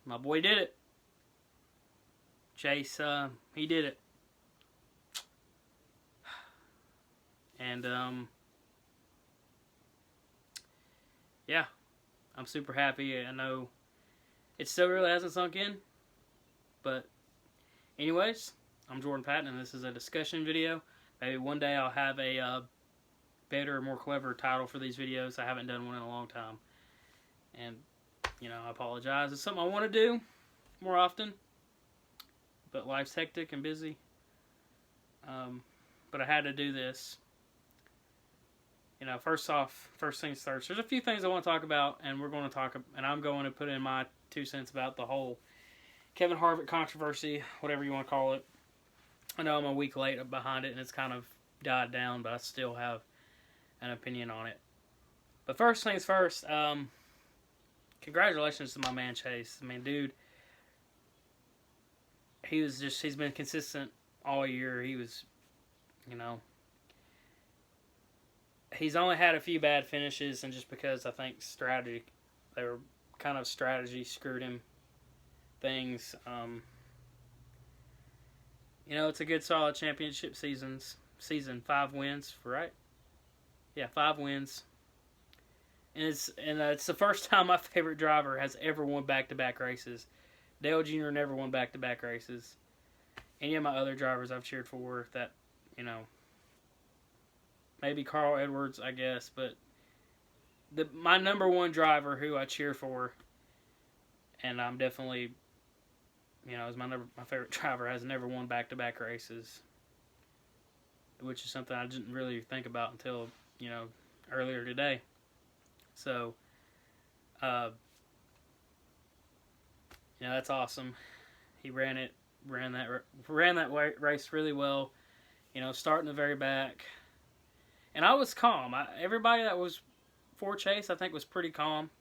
My boy did it. Chase, he did it. And, yeah, I'm super happy. I know it still really hasn't sunk in. But, anyways, I'm Jordan Patton, and this is a discussion video. Maybe one day I'll have a better, more clever title for these videos. I haven't done one in a long time. And, I apologize. It's something I want to do more often. But life's hectic and busy. But I had to do this. First things first. There's a few things I want to talk about, and I'm going to put in my 2 cents about the whole Kevin Harvick controversy, whatever you want to call it. I know I'm a week late behind it, and it's kind of died down, but I still have an opinion on it. But first things first, congratulations to my man Chase. I mean, dude, he's been consistent all year. He was, he's only had a few bad finishes, and just because I think strategy screwed him things. It's a good solid championship season. 5 wins, right? Yeah, 5 wins. And it's the first time my favorite driver has ever won back-to-back races. Dale Jr. never won back-to-back races. Any of my other drivers I've cheered for that, maybe Carl Edwards, I guess, but my number one driver who I cheer for, and I'm definitely, is my favorite driver, has never won back-to-back races, which is something I didn't really think about until, earlier today. So, that's awesome. He ran that race really well. Starting the very back, and I was calm. Everybody that was for Chase, I think, was pretty calm.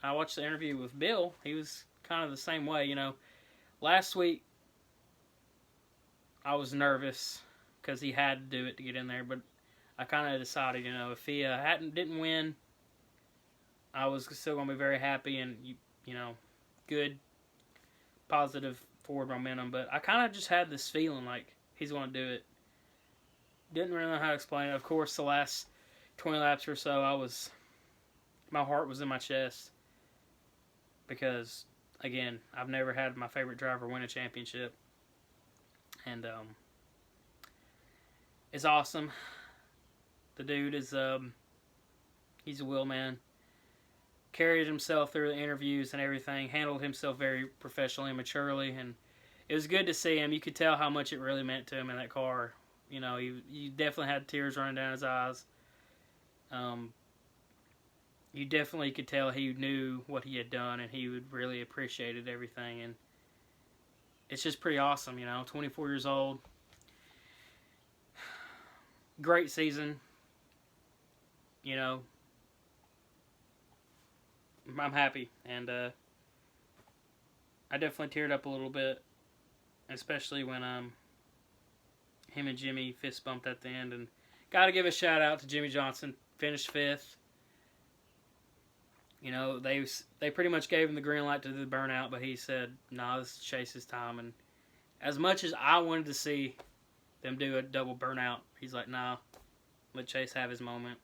I watched the interview with Bill. He was kind of the same way. Last week I was nervous because he had to do it to get in there, but I kind of decided, if he didn't win, I was still going to be very happy and, good, positive forward momentum. But I kind of just had this feeling like he's going to do it. Didn't really know how to explain it. Of course, the last 20 laps or so, my heart was in my chest because, again, I've never had my favorite driver win a championship. And it's awesome. The dude is, he's a will man. Carried himself through the interviews and everything. Handled himself very professionally and maturely. And it was good to see him. You could tell how much it really meant to him in that car. He definitely had tears running down his eyes. You definitely could tell he knew what he had done, and he would really appreciated everything. And it's just pretty awesome, 24 years old. Great season. I'm happy, and I definitely teared up a little bit, especially when him and Jimmy fist bumped at the end. And got to give a shout out to Jimmy Johnson, finished 5th. They pretty much gave him the green light to do the burnout, but he said, "Nah, this is Chase's time." And as much as I wanted to see them do a double burnout, he's like, "Nah, let Chase have his moment."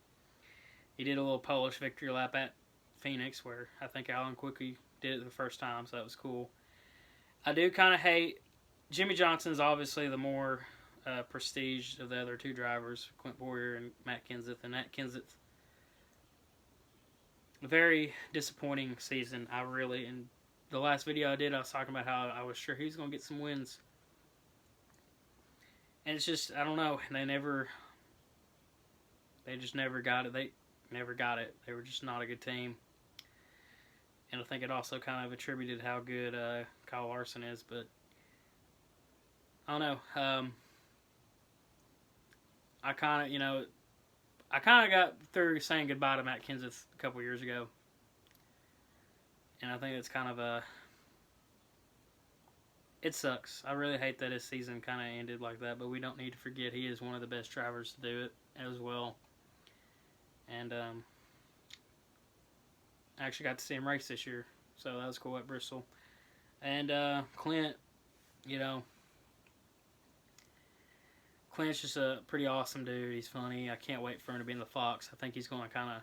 He did a little Polish victory lap at Phoenix, where I think Alan Quickly did it the first time, so that was cool. I do kind of hate Jimmy Johnson's obviously the more prestige of the other 2 drivers, Clint Boyer and Matt Kenseth. And Matt Kenseth, a very disappointing season. In the last video I did, I was talking about how I was sure he was going to get some wins. And it's just, I don't know, they just never got it. They never got it. They were just not a good team. And I think it also kind of attributed how good Kyle Larson is, but I don't know. I kind of got through saying goodbye to Matt Kenseth a couple years ago. And I think it's kind of it sucks. I really hate that his season kind of ended like that, but we don't need to forget he is one of the best drivers to do it as well. And I actually got to see him race this year, so that was cool at Bristol. And Clint, you know, Clint's just a pretty awesome dude. He's funny. I can't wait for him to be in the Fox. I think he's going to kind of.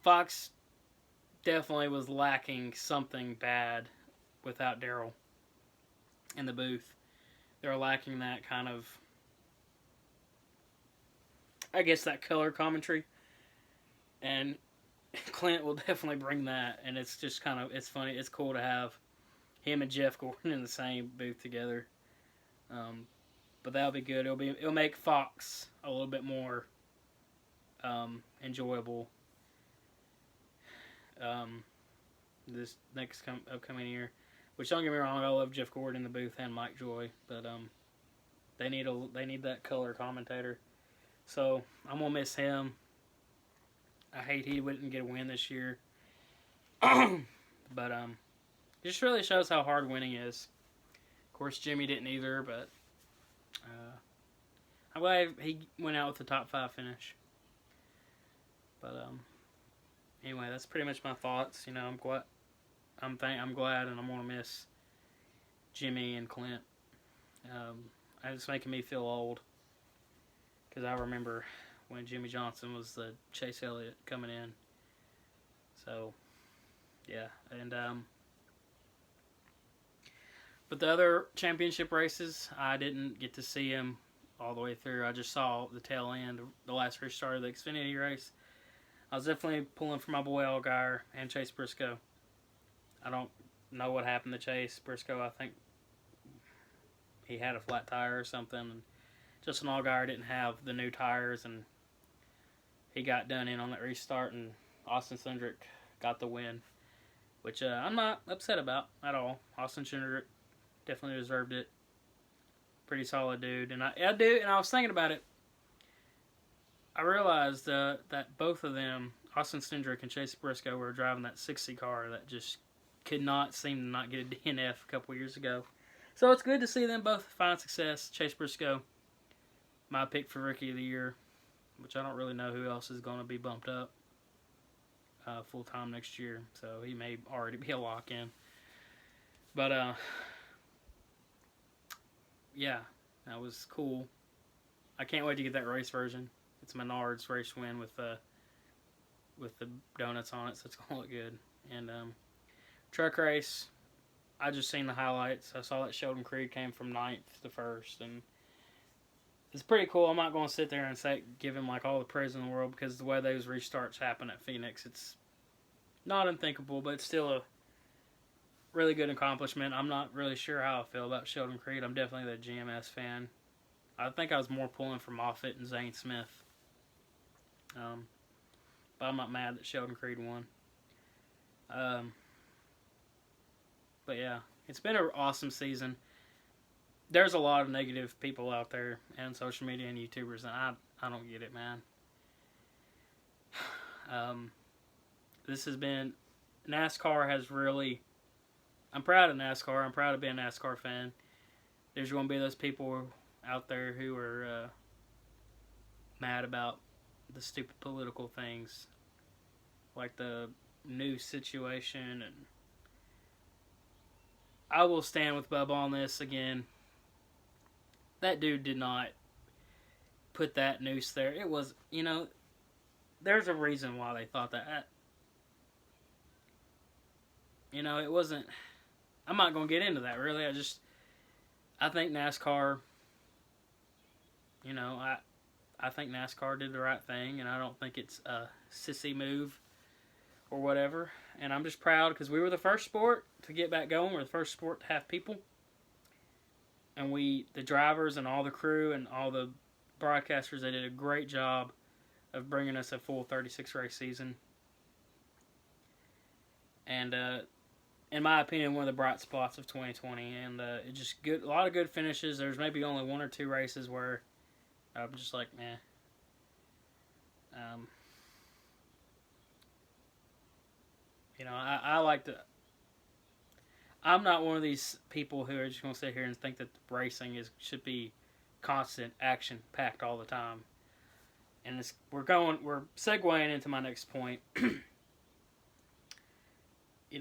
Fox definitely was lacking something bad without Daryl in the booth. They're lacking that kind of, I guess, that color commentary. And Clint will definitely bring that. And it's just kind of, it's funny. It's cool to have him and Jeff Gordon in the same booth together. But that'll be good. It'll make Fox a little bit more enjoyable this next upcoming year. Which, don't get me wrong, I love Jeff Gordon in the booth and Mike Joy, but they need that color commentator. So I'm gonna miss him. I hate he wouldn't get a win this year, but it just really shows how hard winning is. Of course, Jimmy didn't either, but I'm glad he went out with the top 5 finish. But anyway, that's pretty much my thoughts. You know, I'm glad, and I'm gonna miss Jimmy and Clint. It's making me feel old because I remember when Jimmy Johnson was the Chase Elliott coming in. So yeah, and but the other championship races, I didn't get to see him all the way through. I just saw the tail end, the last restart of the Xfinity race. I was definitely pulling for my boy Allgaier and Chase Briscoe. I don't know what happened to Chase Briscoe. I think he had a flat tire or something. And Justin Allgaier didn't have the new tires, and he got done in on that restart, and Austin Cindric got the win, which I'm not upset about at all. Austin Cindric definitely deserved it. Pretty solid dude, and I was thinking about it. I realized that both of them, Austin Cindric and Chase Briscoe, were driving that 60 car that just could not seem to not get a DNF a couple years ago. So it's good to see them both find success. Chase Briscoe, my pick for Rookie of the Year, which I don't really know who else is going to be bumped up full-time next year. So he may already be a lock-in. But, yeah, that was cool. I can't wait to get that race version. It's Menard's race win with the donuts on it, so it's going to look good. And truck race, I just seen the highlights. I saw that Sheldon Creed came from 9th to 1st, and it's pretty cool. I'm not going to sit there and give him like all the praise in the world, because the way those restarts happen at Phoenix, it's not unthinkable, but it's still a really good accomplishment. I'm not really sure how I feel about Sheldon Creed. I'm definitely the GMS fan. I think I was more pulling for Moffitt and Zane Smith. But I'm not mad that Sheldon Creed won. But yeah, it's been an awesome season. There's a lot of negative people out there and social media and YouTubers, and I don't get it, man. This has been, NASCAR has really, I'm proud of NASCAR. I'm proud of being a NASCAR fan. There's going to be those people out there who are mad about the stupid political things, like the new situation, and I will stand with Bubba on this again. That dude did not put that noose there. It was, there's a reason why they thought that. It wasn't, I'm not going to get into that, really. I think NASCAR, I think NASCAR did the right thing, and I don't think it's a sissy move or whatever. And I'm just proud because we were the first sport to get back going. We're the first sport to have people. And the drivers and all the crew and all the broadcasters, they did a great job of bringing us a full 36 race season. And in my opinion, one of the bright spots of 2020. And it just good, a lot of good finishes. There's maybe only 1 or 2 races where I'm just like, meh. I like to. I'm not one of these people who are just going to sit here and think that racing should be constant, action-packed all the time. And we're segueing into my next point.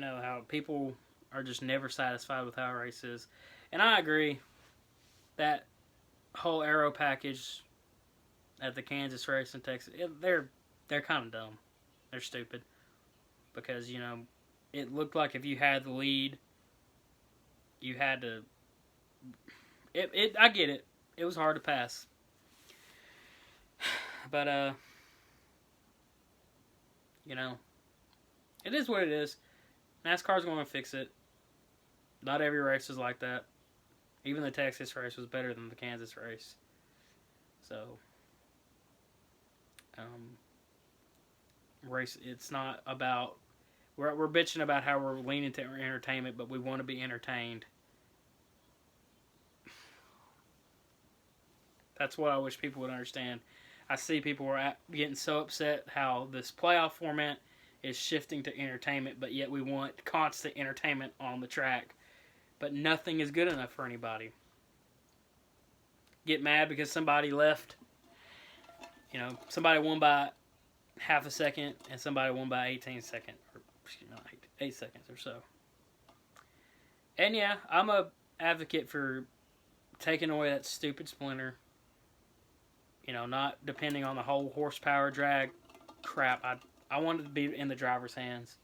How people are just never satisfied with how a race is. And I agree that whole aero package at the Kansas race in Texas, they're kind of dumb. They're stupid because it looked like if you had the lead, you had to. I get it. It was hard to pass, but it is what it is. NASCAR's going to fix it. Not every race is like that. Even the Texas race was better than the Kansas race. So, race. It's not about we're bitching about how we're leaning to entertainment, but we want to be entertained. That's what I wish people would understand. I see people are getting so upset how this playoff format is shifting to entertainment, but yet we want constant entertainment on the track. But nothing is good enough for anybody. Get mad because somebody left. Somebody won by half a second and somebody won by 18 seconds. Or, 8 seconds or so. And yeah, I'm a advocate for taking away that stupid splinter. Not depending on the whole horsepower drag crap. I want it to be in the driver's hands,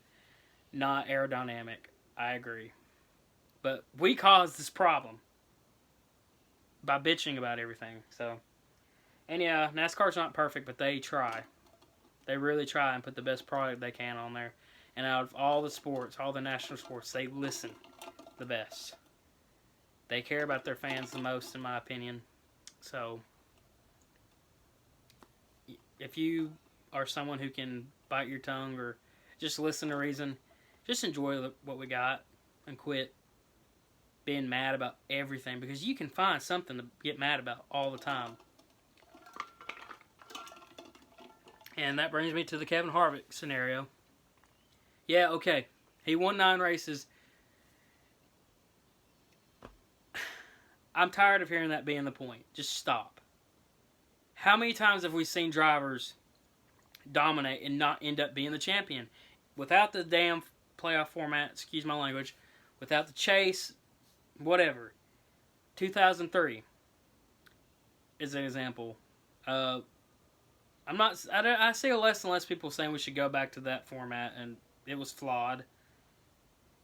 not aerodynamic. I agree. But we caused this problem by bitching about everything. So, and yeah, NASCAR's not perfect, but they try. They really try and put the best product they can on there. And out of all the sports, all the national sports, they listen the best. They care about their fans the most, in my opinion. So, if you are someone who can bite your tongue or just listen to reason, just enjoy what we got and quit being mad about everything, because you can find something to get mad about all the time. And that brings me to the Kevin Harvick scenario. Yeah, okay. He won 9 races. I'm tired of hearing that being the point. Just stop. How many times have we seen drivers dominate and not end up being the champion? Without the damn playoff format, excuse my language, without the chase, whatever. 2003 is an example. I see less and less people saying we should go back to that format, and it was flawed.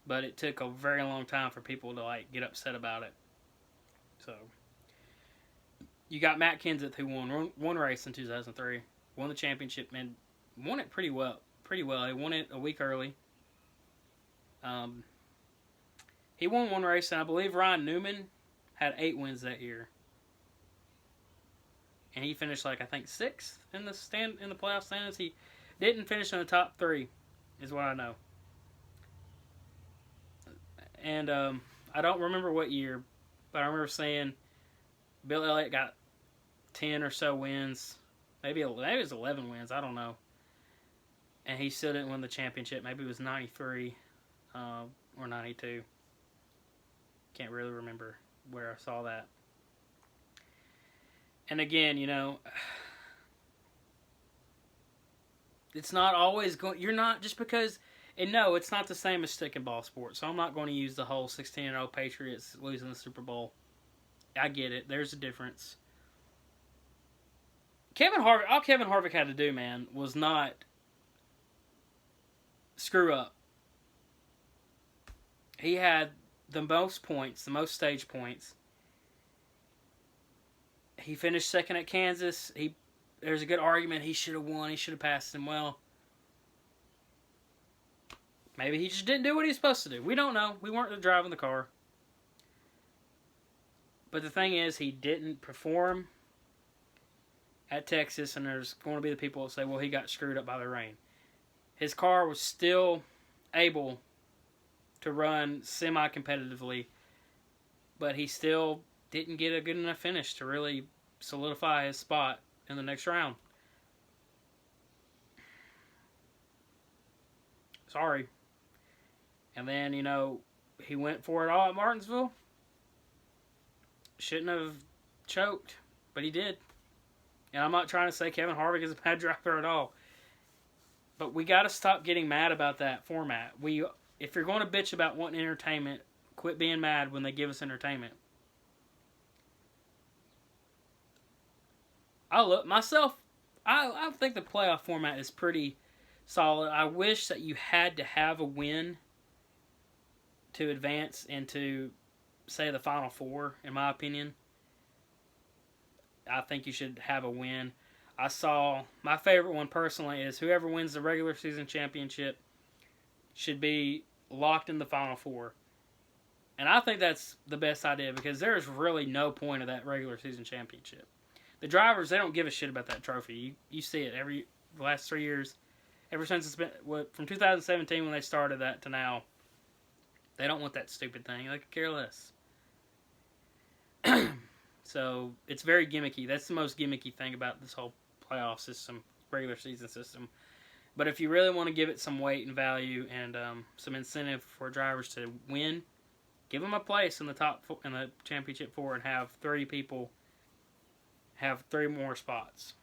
But it took a very long time for people to get upset about it. So, you got Matt Kenseth, who won one race in 2003, won the championship, and won it pretty well. He won it a week early. He won one race, and I believe Ryan Newman had 8 wins that year. And he finished 6th in the playoff standings. He didn't finish in the top 3, is what I know. And I don't remember what year, but I remember saying Bill Elliott got 10 or so wins. Maybe it was 11 wins. I don't know. And he still didn't win the championship. Maybe it was 93 or 92. Can't really remember where I saw that. And again, it's not always going. You're not just because. And no, it's not the same as stick and ball sports. So I'm not going to use the whole 16-0 Patriots losing the Super Bowl. I get it. There's a difference. All Kevin Harvick had to do, man, was not screw up. He had the most points, the most stage points. He finished second at Kansas. There's a good argument he should have won. He should have passed him. Well, maybe he just didn't do what he was supposed to do. We don't know. We weren't driving the car. But the thing is, he didn't perform at Texas, and there's going to be the people that say, well, he got screwed up by the rain. His car was still able to run semi-competitively, but he still didn't get a good enough finish to really solidify his spot in the next round. Sorry. And then, he went for it all at Martinsville. Shouldn't have choked, but he did. And I'm not trying to say Kevin Harvick is a bad driver at all. But we got to stop getting mad about that format. We if you're going to bitch about wanting entertainment, quit being mad when they give us entertainment. I think the playoff format is pretty solid. I wish that you had to have a win to advance into, say, the Final Four, in my opinion. I think you should have a win. My favorite one personally is whoever wins the regular season championship should be locked in the Final Four. And I think that's the best idea because there's really no point of that regular season championship. The drivers, they don't give a shit about that trophy. You see it the last 3 years. Ever since it's been, from 2017 when they started that to now, they don't want that stupid thing. They could care less. So, it's very gimmicky. That's the most gimmicky thing about this whole playoff system, regular season system. But if you really want to give it some weight and value and some incentive for drivers to win, give them a place in the championship four and have 30 people have 3 more spots.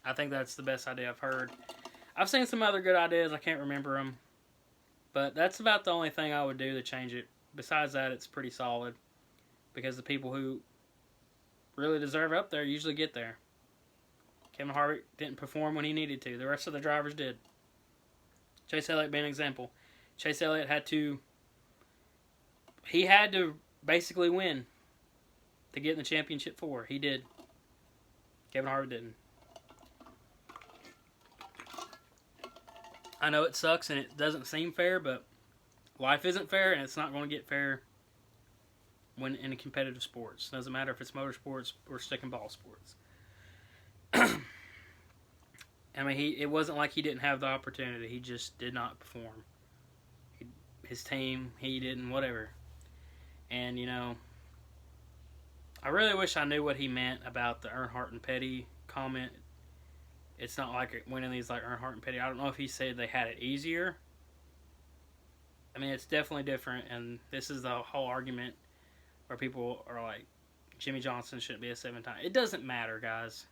I think that's the best idea I've heard. I've seen some other good ideas. I can't remember them. But that's about the only thing I would do to change it. Besides that, it's pretty solid. Because the people who really deserve up there usually get there. Kevin Harvick didn't perform when he needed to. The rest of the drivers did. Chase Elliott being an example. Chase Elliott had to basically win to get in the championship four. He did. Kevin Harvick didn't. I know it sucks and it doesn't seem fair, but life isn't fair and it's not going to get fair when in competitive sports. Doesn't matter if it's motorsports or stick and ball sports. I mean, it wasn't like he didn't have the opportunity. He just did not perform. His team, he didn't, whatever. And, I really wish I knew what he meant about the Earnhardt and Petty comment. It's not like winning these like Earnhardt and Petty. I don't know if he said they had it easier. I mean, it's definitely different, and this is the whole argument where people are like, Jimmy Johnson shouldn't be a 7-time. It doesn't matter, guys.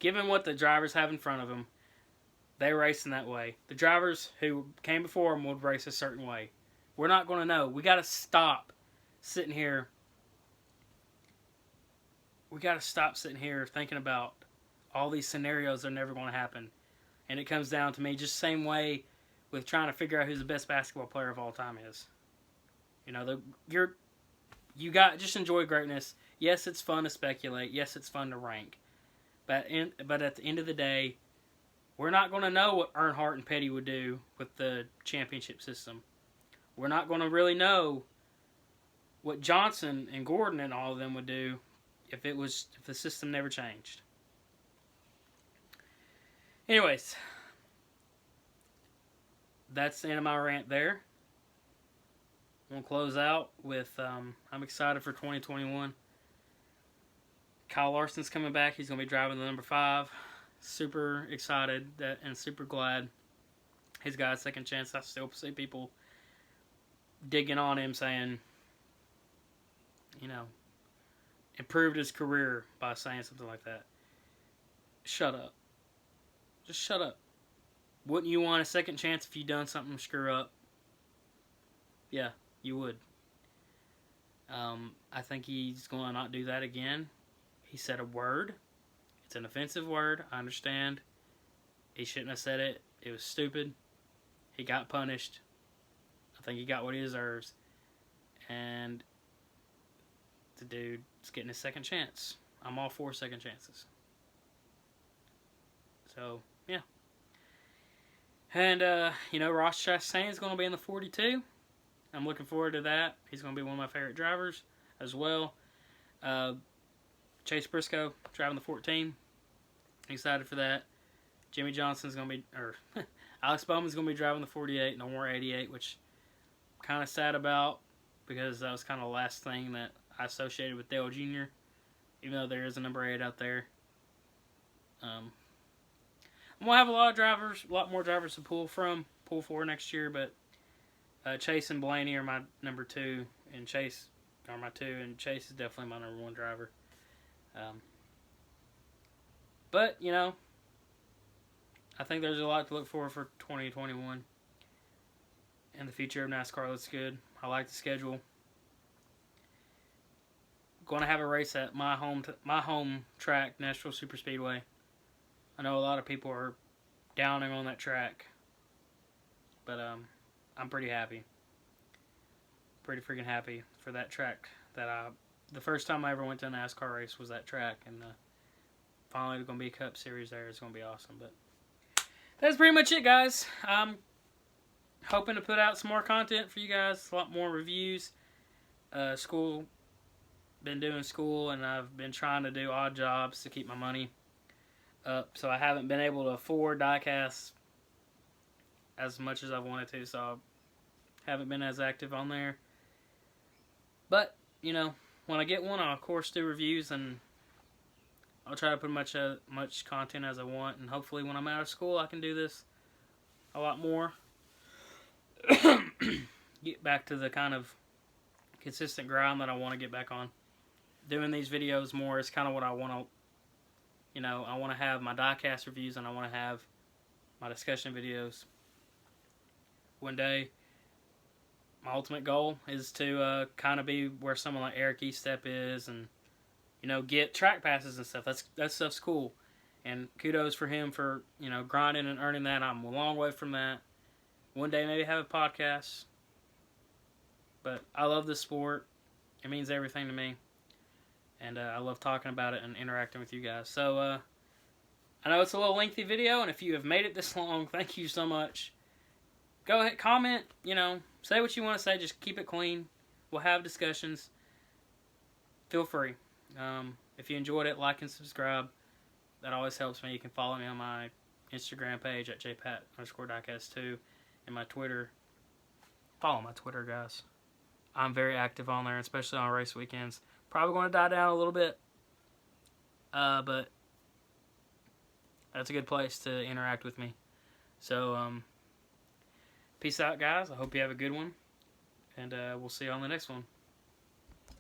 Given what the drivers have in front of them, they race in that way. The drivers who came before them would race a certain way. We're not going to know. We got to stop sitting here. We got to stop sitting here thinking about all these scenarios that are never going to happen. And it comes down to me just the same way with trying to figure out who the best basketball player of all time is. Just enjoy greatness. Yes, it's fun to speculate. Yes, it's fun to rank. But at the end of the day, we're not going to know what Earnhardt and Petty would do with the championship system. We're not going to really know what Johnson and Gordon and all of them would do if the system never changed. Anyways, that's the end of my rant there. I'm going to close out with I'm excited for 2021. Kyle Larson's coming back. He's going to be driving the number 5. Super excited and super glad he's got a second chance. I still see people digging on him saying, improved his career by saying something like that. Shut up. Just shut up. Wouldn't you want a second chance if you done something to screw up? Yeah, you would. I think he's going to not do that again. He said a word. It's an offensive word. I understand. He shouldn't have said it. It was stupid. He got punished. I think he got what he deserves. And the dude's getting his second chance. I'm all for second chances. So, yeah. And, Ross Chastain is going to be in the 42. I'm looking forward to that. He's going to be one of my favorite drivers as well. Chase Briscoe driving the 14. Excited for that. Jimmy Johnson's going to be, Alex Bowman's going to be driving the 48, no more 88, which I'm kind of sad about because that was kind of the last thing that I associated with Dale Jr., even though there is a number 8 out there. I'm going to have a lot more drivers to pull for next year, but Chase and Blaney are my number 2, and Chase are my 2, and Chase is definitely my number 1 driver. But, I think there's a lot to look for 2021. and the future of NASCAR looks good. I like the schedule. Going to have a race at my home track, Nashville Superspeedway. I know a lot of people are downing on that track, but I'm pretty happy. Pretty freaking happy for that track. The first time I ever went to a NASCAR race was that track, and finally there's going to be a Cup Series there. It's going to be awesome. But that's pretty much it, guys. I'm hoping to put out some more content for you guys, a lot more reviews. Been doing school, and I've been trying to do odd jobs to keep my money up, so I haven't been able to afford diecast as much as I wanted to, so I haven't been as active on there. But, you know, when I get one, I'll of course do reviews, and I'll try to put much content as I want, and hopefully when I'm out of school I can do this a lot more. Get back to the kind of consistent grind that I want to get back on. Doing these videos more is kind of what I want to, you know, I want to have my diecast reviews, and I want to have my discussion videos. One day, my ultimate goal is to kind of be where someone like Eric Estep is, and, you know, get track passes and stuff. That stuff's cool, and kudos for him for, you know, grinding and earning that. I'm a long way from that. One day maybe have a podcast, but I love this sport. It means everything to me. And I love talking about it and interacting with you guys. So, I know it's a little lengthy video, and if you have made it this long, thank you so much. Go ahead, comment, you know, say what you want to say, just keep it clean. We'll have discussions. Feel free. If you enjoyed it, like and subscribe. That always helps me. You can follow me on my Instagram page at jpat_diecast2 and my Twitter. Follow my Twitter, guys. I'm very active on there, especially on race weekends. Probably going to die down a little bit, but that's a good place to interact with me. So, peace out, guys. I hope you have a good one, and we'll see you on the next one.